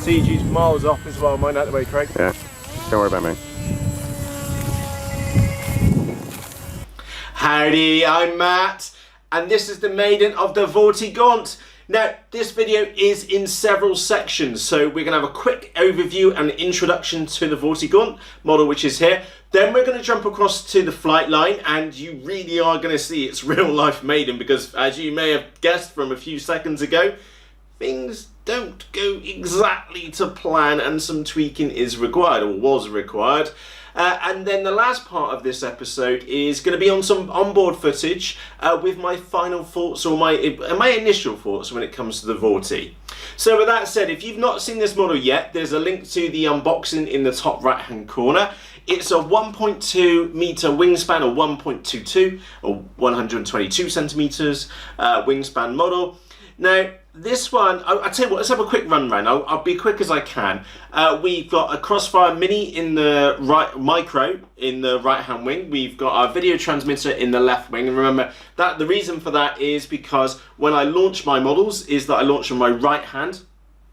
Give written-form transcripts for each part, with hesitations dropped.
CG's miles off as well. Mind out the way, Craig. Yeah, don't worry about me. Howdy, I'm Matt, and this is the Maiden of the Vortiguant. Now, this video is in several sections, so we're going to have a quick overview and introduction to the Vortiguant model, which is here. Then we're going to jump across to the flight line, and you really are going to see its real-life Maiden, because as you may have guessed from a few seconds ago, things don't go exactly to plan, and some tweaking is required, or was required. And then the last part of this episode is going to be on some onboard footage with my final thoughts, or my initial thoughts when it comes to the Vorti. So with that said, if you've not seen this model yet, there's a link to the unboxing in the top right hand corner. It's a 1.2 meter wingspan, or 1.22 or 122 centimeters wingspan model. Now, this one, I'll tell you what, let's have a quick run round. I'll be quick as I can. We've got a Crossfire Mini in the micro in the right hand wing. We've got our video transmitter in the left wing. And remember that the reason for that is because when I launch my models is that I launch on my right hand.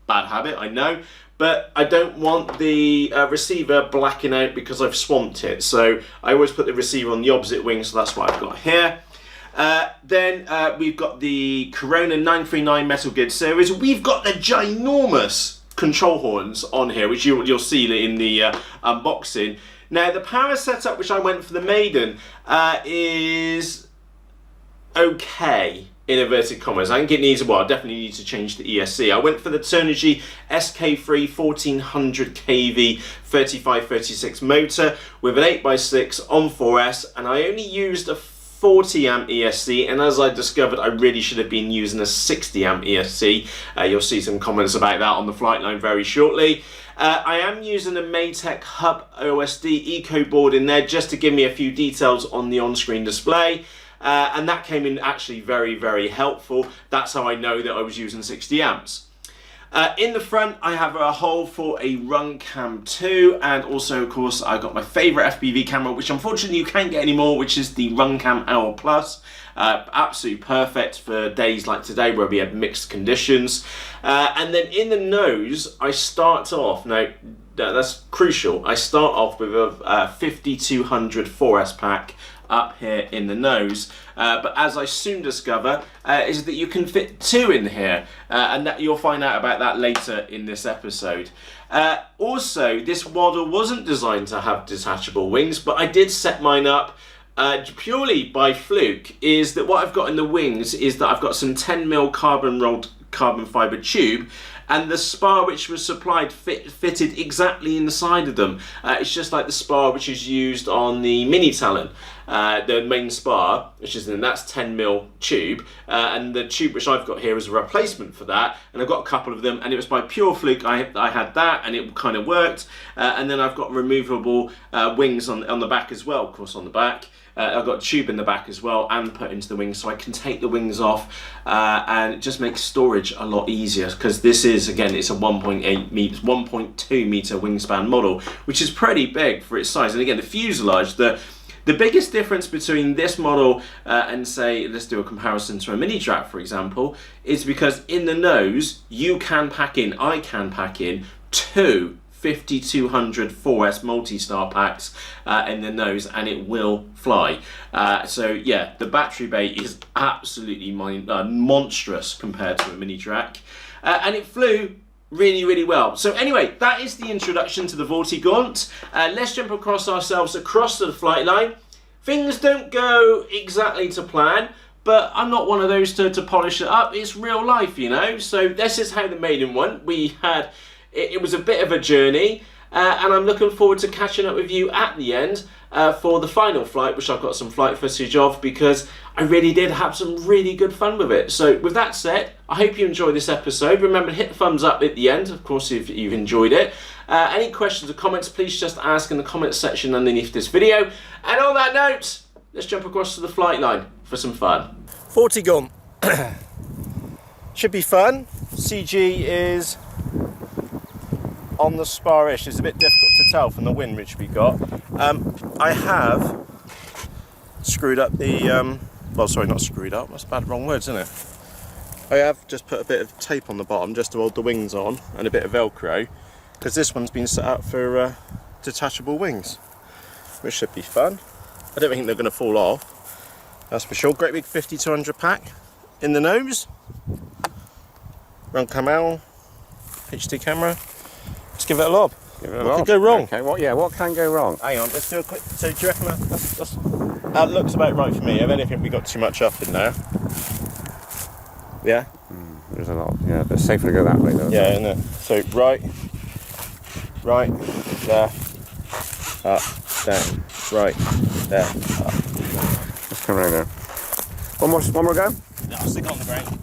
Bad habit, I know. But I don't want the receiver blacking out because I've swamped it. So I always put the receiver on the opposite wing, so that's what I've got here. Then we've got the Corona 939 Metal Gear series. We've got the ginormous control horns on here, which you'll see in the unboxing. Now, the power setup, which I went for the Maiden, is okay, in inverted commas. I think it needs, well, I definitely need to change the ESC. I went for the Turnigy SK3 1400 kV 3536 motor with an 8x6 on 4S, and I only used a 40 amp ESC, and as I discovered, I really should have been using a 60 amp ESC. You'll see some comments about that on the flight line very shortly. I am using a Maytech Hub OSD Eco board in there just to give me a few details on the on-screen display. And that came in actually very, very helpful. That's how I know that I was using 60 amps. In the front, I have a hole for a Runcam 2, and also, of course, I got my favourite FPV camera, which unfortunately you can't get anymore, which is the Runcam Hour Plus. Absolutely perfect for days like today where we have mixed conditions. And then in the nose, I start off, now that's crucial, I start off with a 5200 4S pack up here in the nose, but as I soon discover is that you can fit two in here, and that you'll find out about that later in this episode. Also, this model wasn't designed to have detachable wings, but I did set mine up purely by fluke. Is that what I've got in the wings is that I've got some 10mm carbon rolled carbon fibre tube, and the spar which was supplied fitted exactly inside of them. It's just like the spar which is used on the Mini Talon, the main spar, which is that's 10mm tube, and the tube which I've got here is a replacement for that, and I've got a couple of them, and it was by pure fluke I had that, and it kind of worked. And then I've got removable wings on the back as well, of course, on the back. I've got a tube in the back as well, and put into the wings, so I can take the wings off, and it just makes storage a lot easier, because this is, again, it's a 1.2 meter wingspan model, which is pretty big for its size. And again, the fuselage, the biggest difference between this model and, say, let's do a comparison to a mini track, for example, is because in the nose you can pack in, I can pack in two 5200 4S multi-star packs in the nose, and it will fly. So yeah, the battery bay is absolutely monstrous compared to a mini track, and it flew really, really well. So anyway, that is the introduction to the Vortiguant. Let's jump across to the flight line. Things don't go exactly to plan, but I'm not one of those to polish it up. It's real life, you know. So this is how the Maiden went. It was a bit of a journey, and I'm looking forward to catching up with you at the end for the final flight, which I've got some flight footage of, because I really did have some really good fun with it. So with that said, I hope you enjoyed this episode. Remember to hit the thumbs up at the end, of course, if you've enjoyed it. Any questions or comments, please just ask in the comments section underneath this video. And on that note, let's jump across to the flight line for some fun. Vortiguant. Should be fun. CG is on the spar-ish. It's a bit difficult to tell from the wind which we got. I have screwed up the, well, sorry, not screwed up, that's bad, wrong words, isn't it? I have just put a bit of tape on the bottom just to hold the wings on, and a bit of Velcro, because this one's been set up for detachable wings, which should be fun. I don't think they're going to fall off, that's for sure. Great big 50-200 pack in the nose. Round camel, HD camera. Let's give it a lob. What could go wrong? Okay, what can go wrong? Hang on, let's do a quick. So do you reckon that looks about right for me? If anything, we got too much up in there. Yeah. There's a lot. Yeah, but it's safer to go that way though. Yeah, isn't it? So right, there, up, down, right, there, up. Let's come around there. One more go. No, I'll stick it on the ground.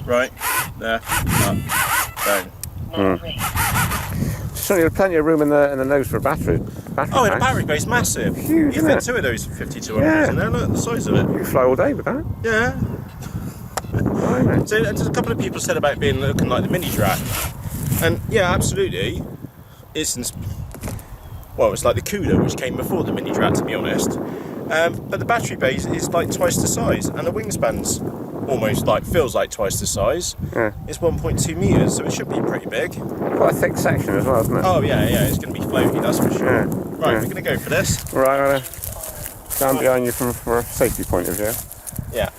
Right, there, up, down. Certainly, there's plenty of room in the nose for a battery. Oh, and the battery base massive. Huge, You isn't fit it? two of those 50-200s Yeah. in there. Look at the size of it. You can fly all day with that. Yeah. Right, So there's a couple of people said about being looking like the mini Drat, and yeah, absolutely. It's like the Cuda, which came before the mini Drat, to be honest. But the battery base is like twice the size, and the wingspan's almost feels like twice the size. Yeah. It's 1.2 meters, so it should be pretty big. Quite a thick section as well, isn't it? Oh yeah, it's going to be floaty, that's for sure. Yeah. Right, Yeah. we're going to go for this. Right. Stand behind you for a safety point of view. Yeah.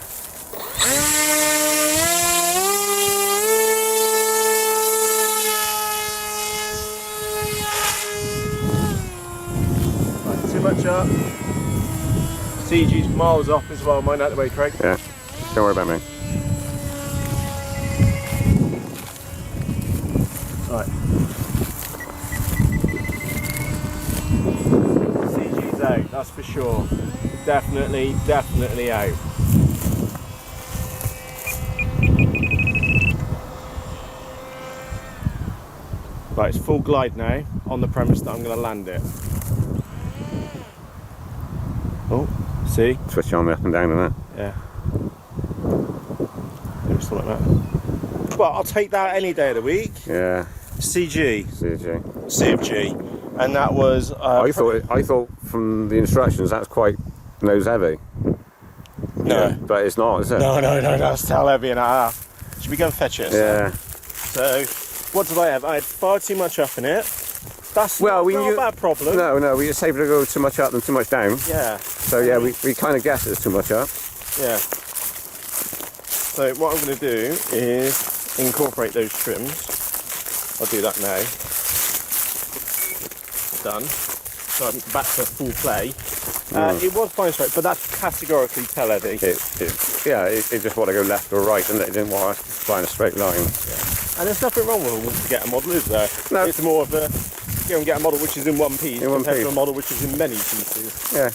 Right, too much up. CG's miles off as well, mind out the way, Craig. Yeah. Don't worry about me. Right. CG's out, that's for sure. Definitely out. Right, it's full glide now, on the premise that I'm going to land it. Oh, see? Switch on the up and down and that. Yeah. Maybe something like that. Well, I'll take that any day of the week. Yeah. CG. CG. CFG. And that was... I thought from the instructions that's quite nose heavy. No. Yeah, but it's not, is it? No, that's tail heavy and a half. Should we go and fetch it? Yeah. So, what did I have? I had far too much up in it. That's not a bad problem. No, we just safer to go too much up than too much down. Yeah. So yeah, we kind of guess it's too much up. Yeah. So what I'm going to do is incorporate those trims. I'll do that now. Done. So I'm back to full play. It was fine straight, but that's categorically tail heavy. It just want to go left or right, and it didn't want to fly in a straight line. Yeah. And there's nothing wrong with them to get a model, is there? No. It's more of a go and get a model which is in one piece compared to a model which is in many pieces. Yeah.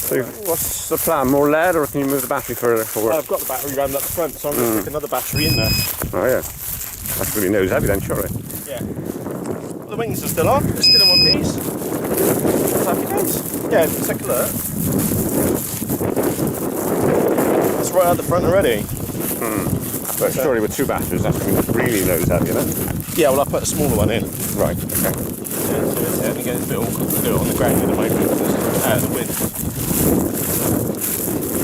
So what's the plan? More lead, or can you move the battery for work? I've got the battery rammed up the front, so I'm going to stick another battery in there. Oh yeah. That's really nose heavy then, surely. Yeah. The wings are still on. They're still in one piece. Happy days. Yeah, take a look. It's right at the front already. But surely with two batteries, that's going to be really nose heavy, isn't it? Yeah, well, I'll put a smaller one in. Right. Okay. Yeah, so it's again, it's a bit awkward to do it on the ground at the moment because it's out of the wind.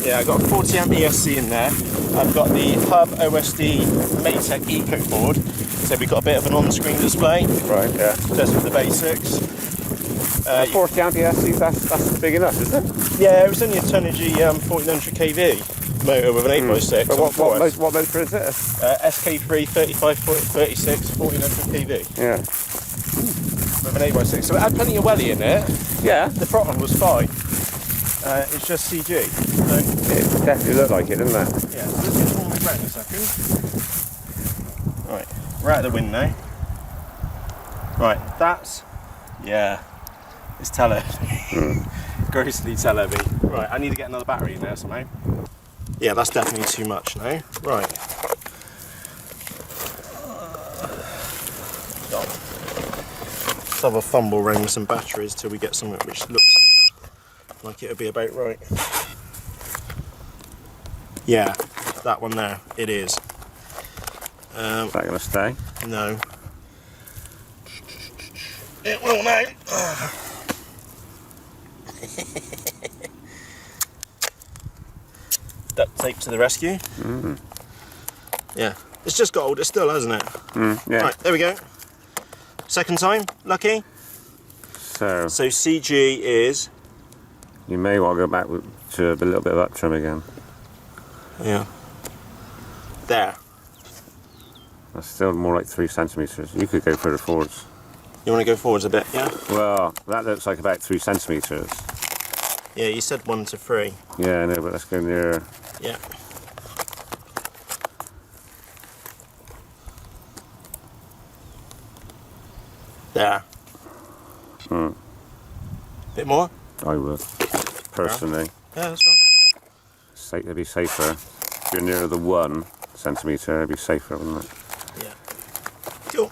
Yeah, I've got a 40 amp ESC in there. I've got the Hub OSD Maytech Eco board. So we've got a bit of an on-screen display. Right. Yeah. Just for the basics. 40 amp ESC, that's big enough, isn't it? Yeah, it was only a Turnigy 1400 kV motor with an 8x6. But what motor is it? SK3 35 36 1400 PV. Yeah. With an 8x6. So it had plenty of welly in it. Yeah. The throttle was fine. It's just CG. So, It definitely looked like it, didn't it? yeah, so let's get one on the ground a second. Right, we're out of the wind now. Right, that's, yeah, it's tail heavy. Grossly tail heavy. Right, I need to get another battery in there somehow. Yeah, that's definitely too much now. Right. Let's have a fumble around with some batteries till we get something which looks like it'll be about right. Yeah, that one there, it is. Is that going to stay? No. It will now. duct tape to the rescue. Yeah, it's just got older still, hasn't it? Yeah. Right, there we go. Second time, lucky. So CG is... you may want to go back to a little bit of up trim again. Yeah. There. That's still more like 3 centimetres. You could go further forwards. You want to go forwards a bit, yeah? Well, that looks like about 3 centimetres. Yeah, you said 1 to 3. Yeah, I know, but let's go nearer. Yeah. There. Bit more? I would, personally. Yeah, that's right. It'd be safer. If you're nearer the 1 centimetre, it'd be safer, wouldn't it? Yeah. Cool.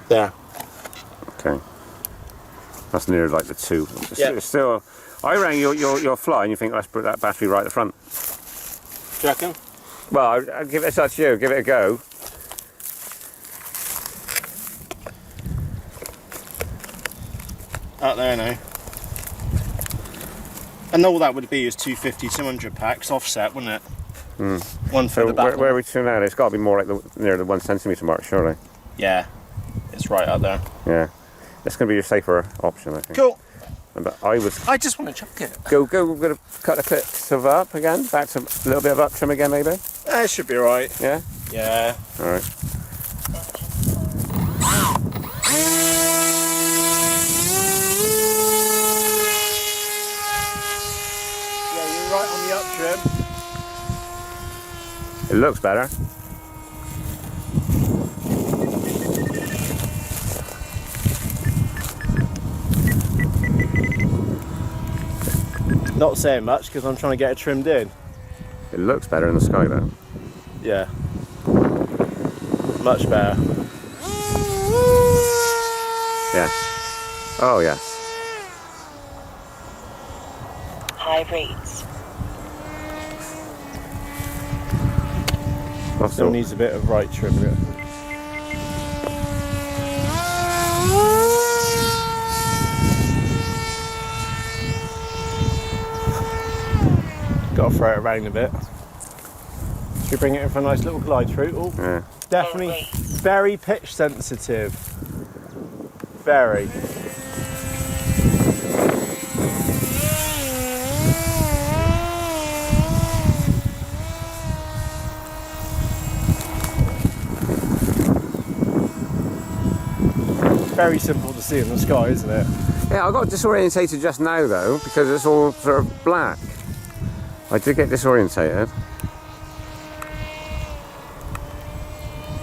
There. Okay. That's near like the 2. Yeah. It's still, I reckon you'll fly and you think, let's put that battery right at the front. Do you reckon? Well, I'll give it a touch you, give it a go. Out there now. And all that would be is 250, 200 packs offset, wouldn't it? One for So the back. where are we to now? It's got to be more like near the 1 centimetre mark, surely. Yeah, it's right out there. Yeah. That's going to be your safer option, I think. Cool. But I just want to chuck it. go. We're going to cut a clip of up again. Back to a little bit of up trim again, maybe. It should be alright. Yeah. Yeah. All right. Yeah, you're right on the up trim. It looks better. Not saying much because I'm trying to get it trimmed in. It looks better in the sky, though. Yeah. Much better. Yeah. Oh, yes. High rates. Still needs a bit of right trim. Got to throw it around a bit. Should we bring it in for a nice little glide through? Oh, Yeah. definitely very pitch sensitive. Very. Very simple to see in the sky, isn't it? Yeah, I got disorientated just now, though, because it's all sort of black. I did get disorientated.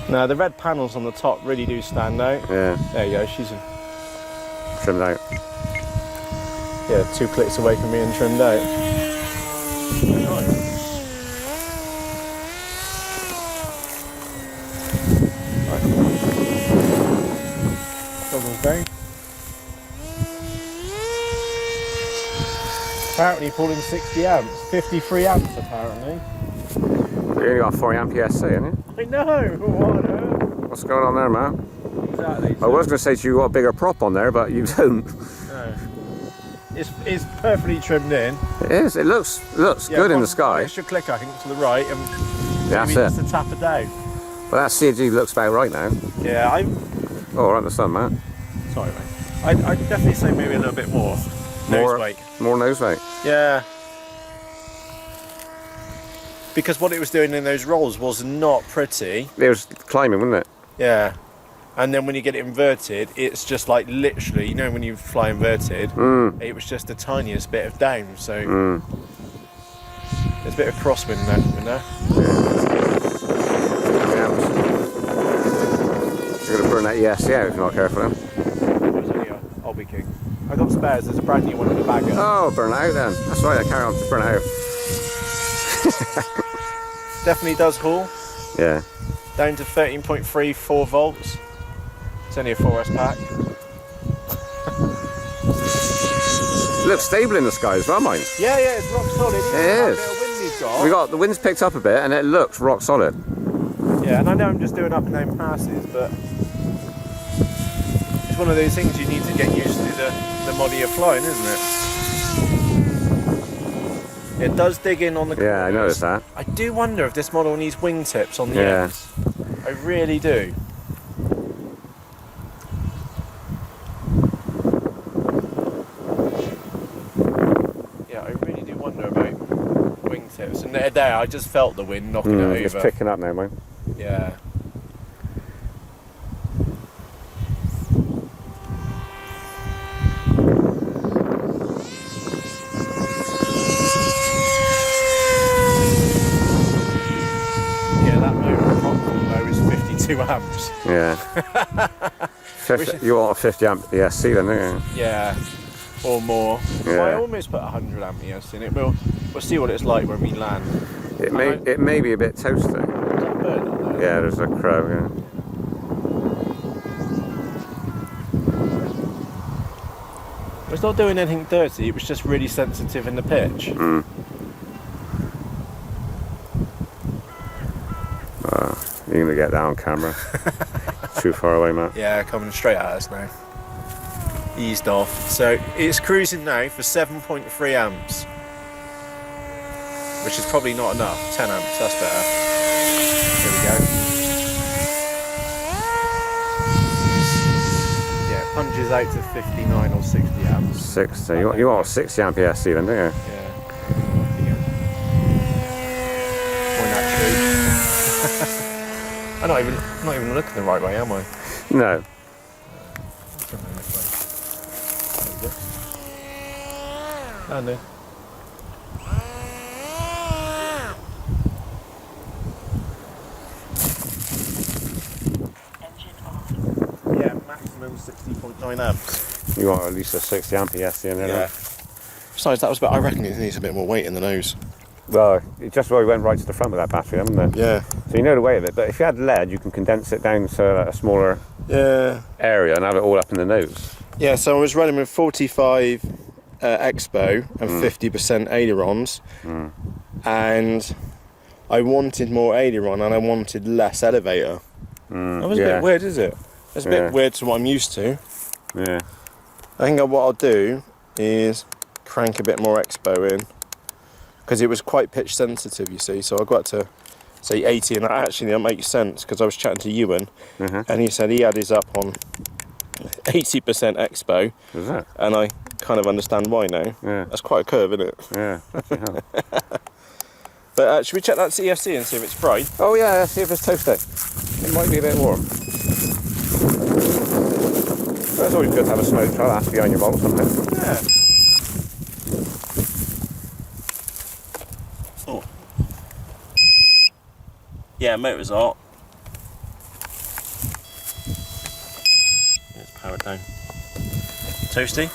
No, the red panels on the top really do stand out. Yeah. There you go, she's Trimmed out. 2 clicks away from being trimmed out. Right. Apparently pulling 60 amps, 53 amps apparently. You only got 40 amp PSC, haven't you? I know, what on earth? What's going on there, man? Exactly. I was going to say to you, you got a bigger prop on there, but you don't. No. It's perfectly trimmed in. It is. It looks good in the sky. Extra click, I think, to the right, and Yeah, maybe that's just it. to tap it down. Well, that CG looks about right now. Yeah, Oh, right in the sun, man. sorry, mate. I'd definitely say maybe a little bit more nose weight. More nose weight. Yeah. Because what it was doing in those rolls was not pretty. It was climbing, wasn't it? Yeah. And then when you get it inverted, it's just like literally, you know, when you fly inverted, it was just the tiniest bit of down. So there's a bit of crosswind in there. You're going to burn that ESC out if you're not careful then. It was only I'll be king. I got spares, there's a brand new one in the bag. Oh, burn it out then. That's right, I carry on, just burn it out. Definitely does haul. Yeah. Down to 13.34 volts. It's only a 4S pack. It looks stable in the sky as well, mine. Yeah, it's rock solid. Even It that is. bit of wind we've got. The wind's picked up a bit and it looks rock solid. Yeah, and I know I'm just doing up and down passes, but it's one of those things you need to get used to the model you're flying, isn't it? It does dig in on the corners. Yeah, I noticed that. I do wonder if this model needs wingtips on the Yeah. ends. I really do. Yeah, I really do wonder about wingtips. And there, I just felt the wind knocking it over. It's picking up now, mate. Yeah. Yeah, that motor though is 52 amps. Yeah. You want a 50 amp ESC then, don't you? Yeah, or more. Yeah. I almost put 100 amp ES in it. We'll see what it's like when we land. It may be a bit toasty. Is that a bird up there? Yeah, there's a crow, yeah. It's not doing anything dirty, it was just really sensitive in the pitch. You're gonna get that on camera. Too far away, Matt. Yeah, coming straight at us now. Eased off. So it's cruising now for 7.3 amps. Which is probably not enough. 10 amps, that's better. Here we go. Yeah, it punches out to 59 or 60 amps. 60. You want a 60 amp ESC then, don't you? Yeah. Point that true. I'm not even looking the right way, am I? No. Andy. Engine off. Yeah, maximum 60.9 amps. You want at least a 60 amp ESC in there. Yeah. Yeah. Besides, that was I reckon it needs a bit more weight in the nose. Well, it just really went right to the front with that battery, haven't it? Yeah. So you know the weight of it, but if you had lead, you can condense it down to a smaller area and have it all up in the nose. Yeah, so I was running with 45 Expo and 50% ailerons, and I wanted more aileron and I wanted less elevator. That was a bit weird, is it? It's a bit weird to what I'm used to. Yeah. I think what I'll do is crank a bit more Expo in, because it was quite pitch sensitive, you see, so I got to say 80, and that makes sense, because I was chatting to Ewan, and he said he had his up on 80% Expo, Is that? and I kind of understand why now. Yeah. That's quite a curve, isn't it? Yeah. But should we check that EFC and see if it's fried? Oh yeah, let's see if it's toasty. It might be a bit warm. So it's always good to have a smoke trial after behind your bolt sometimes. Yeah. Oh. Yeah, motor's hot. Let's power it down. Toasty?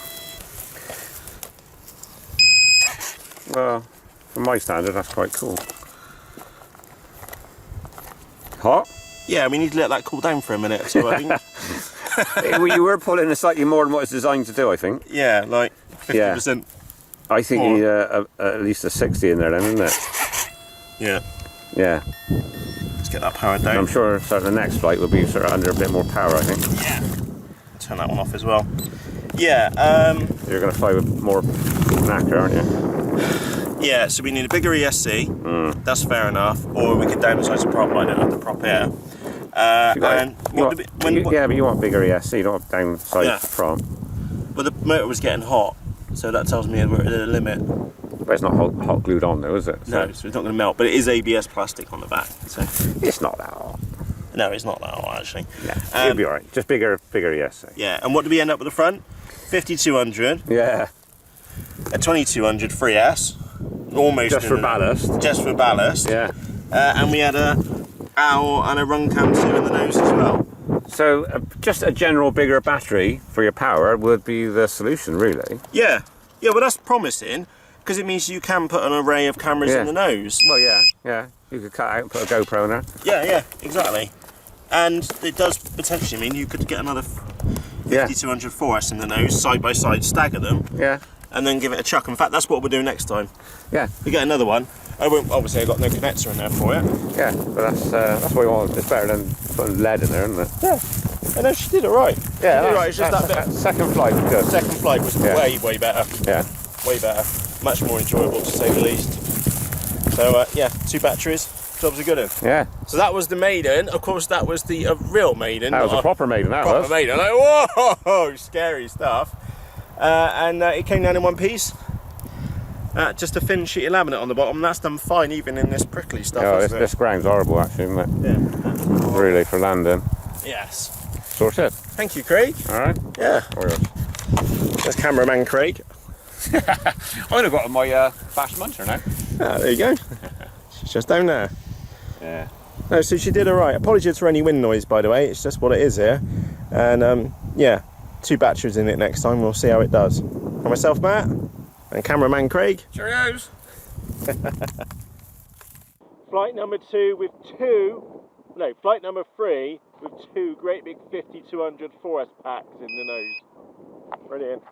Well, from my standard, that's quite cool. Hot? Yeah, we need to let that cool down for a minute. So I think. You were pulling it slightly more than what it's designed to do, I think. Yeah, like 50%. I think you need at least a 60 in there then, isn't it? Yeah. Yeah. Let's get that powered And I'm down. sure sort of the next flight will be sort of under a bit more power, I think. Yeah. Turn that one off as well. Yeah. You're going to fly with more knacker, aren't you? Yeah. So we need a bigger ESC. That's fair enough. Or we could downsize the prop line and have the prop air. But you want bigger ESC, you don't want downside Yeah. from. Well, the motor was getting hot, so that tells me we're at the limit. But it's not hot glued on though, is it? No, so it's not going to melt. But it is ABS plastic on the back. So It's not that hot. no, it's not that hot actually. Yeah, it'll be alright. Just bigger ESC. Yeah. And what do we end up with the front? 5200, Yeah. a 2200 3S, almost Just for ballast. Just for ballast. Yeah. And we had a owl and a run cam 2 in the nose as well. So just a general bigger battery for your power would be the solution, really. Yeah. Yeah. Well, that's promising because it means you can put an array of cameras in the nose. Well, yeah. You could cut out and put a GoPro in there. Yeah, exactly. And it does potentially mean you could get another 5200 4S in the nose, side by side, stagger them, Yeah. and then give it a chuck. In fact, that's what we'll do next time. Yeah. We get another one. Obviously, I've got no connector in there for it. Yeah. But that's what we want. It's better than putting lead in there, isn't it? Yeah. I know she did it right. Yeah. She did it right. It's just that bit. Second flight was good. Second flight was way better. Yeah. Way better. Much more enjoyable, to say the least. So yeah, 2 batteries, jobs are good in. Yeah. So that was the Maiden. Of course, that was the real Maiden. That was a proper Maiden, that proper was. Maiden. Like, whoa, scary stuff. And it came down in one piece. Just a thin sheet of laminate on the bottom. That's done fine, even in this prickly stuff. Oh, this ground's horrible, actually, isn't it? Yeah. Really, for landing. Yes. Sorted. Thank you, Craig. All right. Yeah. All yours. There's cameraman Craig. I've only got my fast muncher now. Ah, there you go. She's just down there. Yeah. No, so she did all right. Apologies for any wind noise, by the way. It's just what it is here. And yeah, 2 batteries in it next time. We'll see how it does. For myself, Matt, and cameraman Craig. Cheerios. Flight number 3 with 2 great big 5200 4S packs in the nose. Brilliant.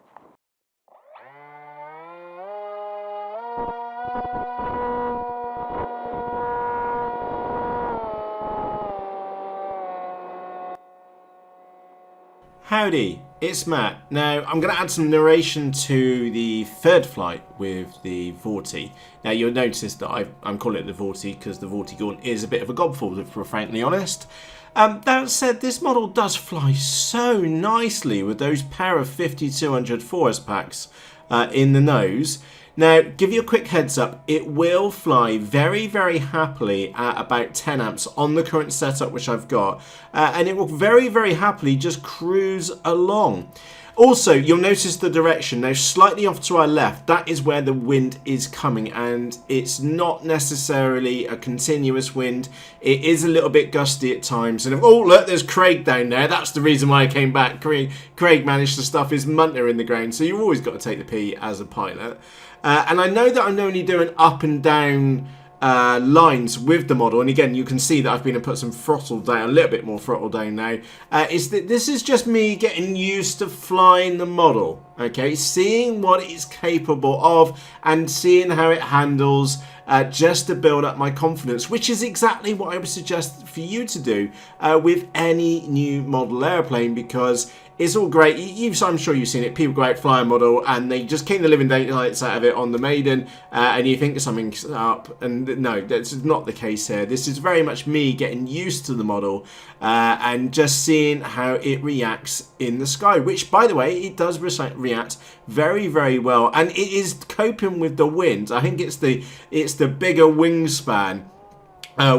Howdy, it's Matt. Now, I'm going to add some narration to the 3rd flight with the Vorti. Now, you'll notice that I'm calling it the Vorti because the Vortiguant is a bit of a gobful, if we're frankly honest. That said, this model does fly so nicely with those pair of 5200 4S packs in the nose. Now, give you a quick heads up, it will fly very, very happily at about 10 amps on the current setup which I've got, and it will very, very happily just cruise along. Also, you'll notice the direction. Now, slightly off to our left, that is where the wind is coming, and it's not necessarily a continuous wind. It is a little bit gusty at times. And oh, look, there's Craig down there. That's the reason why I came back. Craig managed to stuff his munter in the ground, so you've always got to take the P as a pilot. And I know that I'm only doing up and down lines with the model, and again you can see that I've been to put some throttle down, a little bit more throttle down now, is that this is just me getting used to flying the model, okay, seeing what it's capable of and seeing how it handles, just to build up my confidence, which is exactly what I would suggest for you to do with any new model airplane, because it's all great. I'm sure you've seen it. People go out, fly a model, and they just clean the living daylights out of it on the Maiden, and you think something's up. And no, that's not the case here. This is very much me getting used to the model and just seeing how it reacts in the sky, which, by the way, it does react very, very well. And it is coping with the wind. I think it's the bigger wingspan,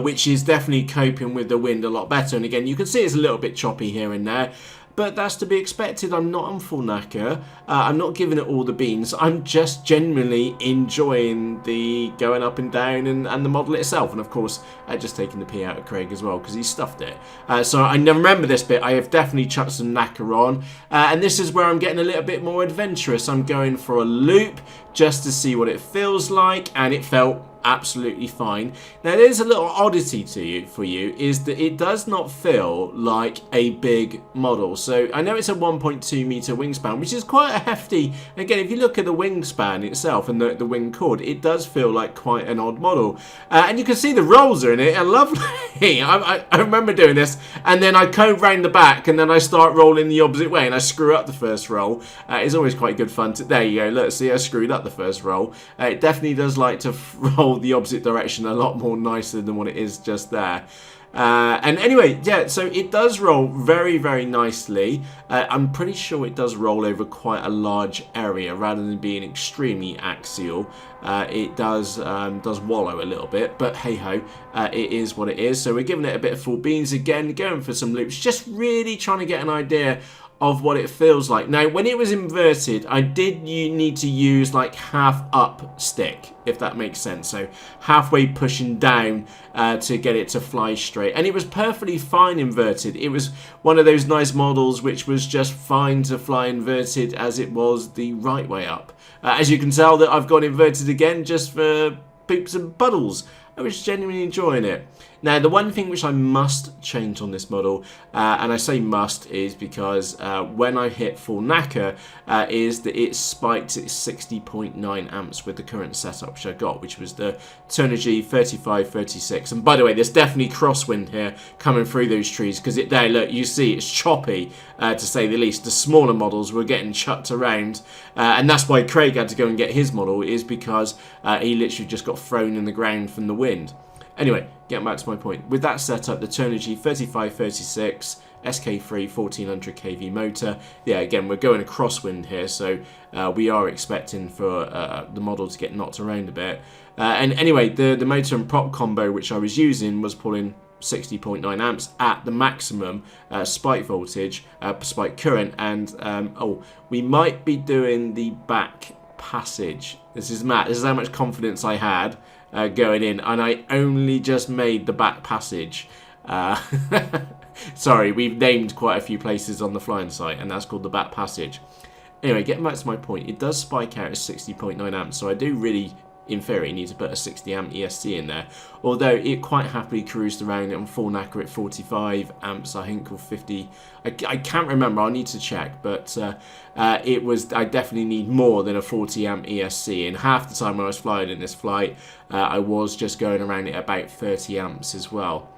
which is definitely coping with the wind a lot better. And again, you can see it's a little bit choppy here and there, but that's to be expected. I'm not on full knacker. I'm not giving it all the beans. I'm just genuinely enjoying the going up and down and the model itself. And of course, just taking the P out of Craig as well because he stuffed it. So I remember this bit. I have definitely chucked some knacker on. And this is where I'm getting a little bit more adventurous. I'm going for a loop just to see what it feels like. And it felt absolutely fine. Now there's a little oddity for you is that it does not feel like a big model. So I know it's a 1.2 meter wingspan, which is quite a hefty. Again, if you look at the wingspan itself and the wing chord, it does feel like quite an odd model. And you can see the rolls are in it, and lovely. I remember doing this, and then I come round the back, and then I start rolling the opposite way, and I screw up the first roll. It's always quite good fun. There you go. Let's see, I screwed up the first roll. It definitely does like to roll the opposite direction a lot more nicer than what it is just there. And anyway, yeah, so it does roll very, very nicely. I'm pretty sure it does roll over quite a large area rather than being extremely axial. It does wallow a little bit, but hey ho, it is what it is. So we're giving it a bit of full beans again, going for some loops, just really trying to get an idea of what it feels like. Now, when it was inverted, I did need to use like half up stick, if that makes sense. So halfway pushing down to get it to fly straight. And it was perfectly fine inverted. It was one of those nice models which was just fine to fly inverted as it was the right way up. As you can tell that I've gone inverted again just for poops and puddles. I was genuinely enjoying it. Now, the one thing which I must change on this model, and I say must, is because when I hit full knacker, is that it spiked at 60.9 amps with the current setup which I got, which was the Turnigy 3536. And by the way, there's definitely crosswind here coming through those trees, because there, look, you see it's choppy, to say the least. The smaller models were getting chucked around, and that's why Craig had to go and get his model, is because he literally just got thrown in the ground from the wind. Anyway, getting back to my point. With that setup, the Turnigy 3536 SK3 1400 kV motor. Yeah, again, we're going a crosswind here, so we are expecting for the model to get knocked around a bit. And anyway, the motor and prop combo which I was using was pulling 60.9 amps at the maximum spike voltage, spike current, and oh, we might be doing the back passage. This is Matt. This is how much confidence I had going in, and I only just made the back passage. Sorry, we've named quite a few places on the flying site, and that's called the back passage. Anyway, getting back to my point, it does spike out at 60.9 amps, so I do really, in theory, need to put a 60 amp ESC in there, although it quite happily cruised around on full knacker at 45 amps, I think, or 50. I can't remember, I'll need to check, but it was, I definitely need more than a 40 amp ESC, and half the time when I was flying in this flight, I was just going around at about 30 amps as well.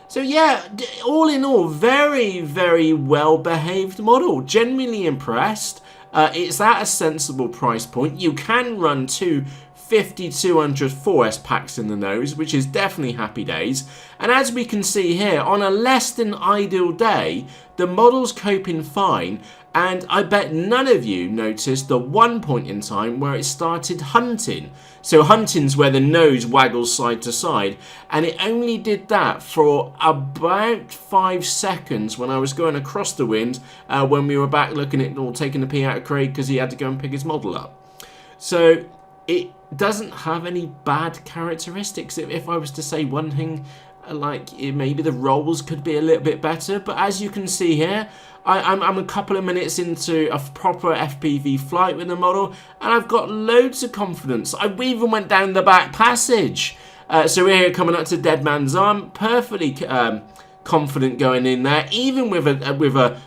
So yeah, all in all, very, very well behaved model. Genuinely impressed. It's at a sensible price point. You can run two 5200 4S packs in the nose, which is definitely happy days. And as we can see here, on a less than ideal day, the model's coping fine. And I bet none of you noticed the one point in time where it started hunting. So hunting's where the nose waggles side to side, and it only did that for about 5 seconds when I was going across the wind, when we were back looking at, or taking the pee out of Craig because he had to go and pick his model up. So it doesn't have any bad characteristics. If I was to say one thing, like maybe the rolls could be a little bit better, but as you can see here, I'm a couple of minutes into a proper FPV flight with the model, and I've got loads of confidence. We even went down the back passage. So we're here coming up to Dead Man's Arm, perfectly confident going in there, even with a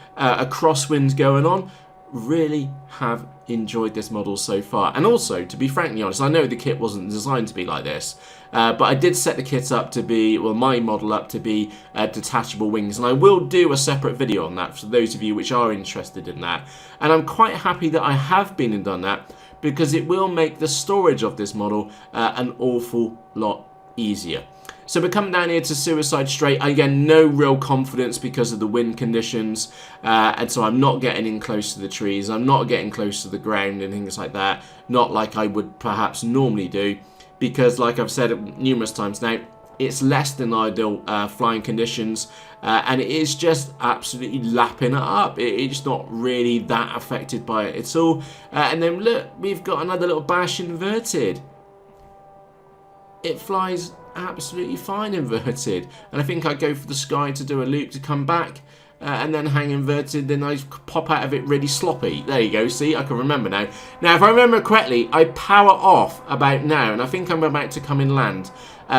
crosswind going on. Really have enjoyed this model so far. And also, to be frankly honest, I know the kit wasn't designed to be like this, but I did set the kit up to be, well, my model up to be detachable wings, and I will do a separate video on that for those of you which are interested in that. And I'm quite happy that I have been and done that, because it will make the storage of this model an awful lot easier. So we're coming down here to Suicide Strait. Again, no real confidence because of the wind conditions, and so I'm not getting in close to the trees. I'm not getting close to the ground and things like that. Not like I would perhaps normally do, because like I've said numerous times now, it's less than ideal flying conditions, and it is just absolutely lapping it up. It's not really that affected by it at all. And then look, we've got another little bash inverted. It flies absolutely fine inverted, and I think I go for the sky to do a loop to come back, and then hang inverted, then I pop out of it really sloppy. There you go, see, I can remember now. Now if I remember correctly, I power off about now, and I think I'm about to come in land,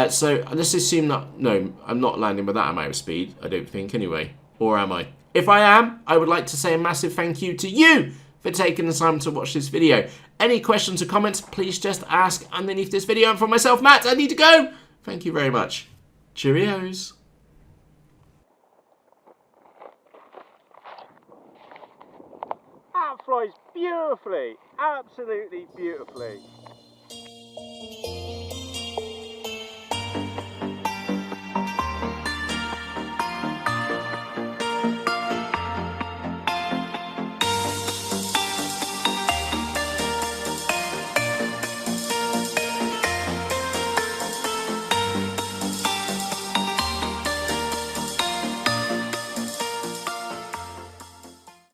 so let's assume that, no, I'm not landing with that amount of speed, I don't think anyway, or am I? If I am, I would like to say a massive thank you to you for taking the time to watch this video. Any questions or comments, please just ask underneath this video. And for myself, Matt, I need to go. Thank you very much. Cheerios. That flies beautifully, absolutely beautifully.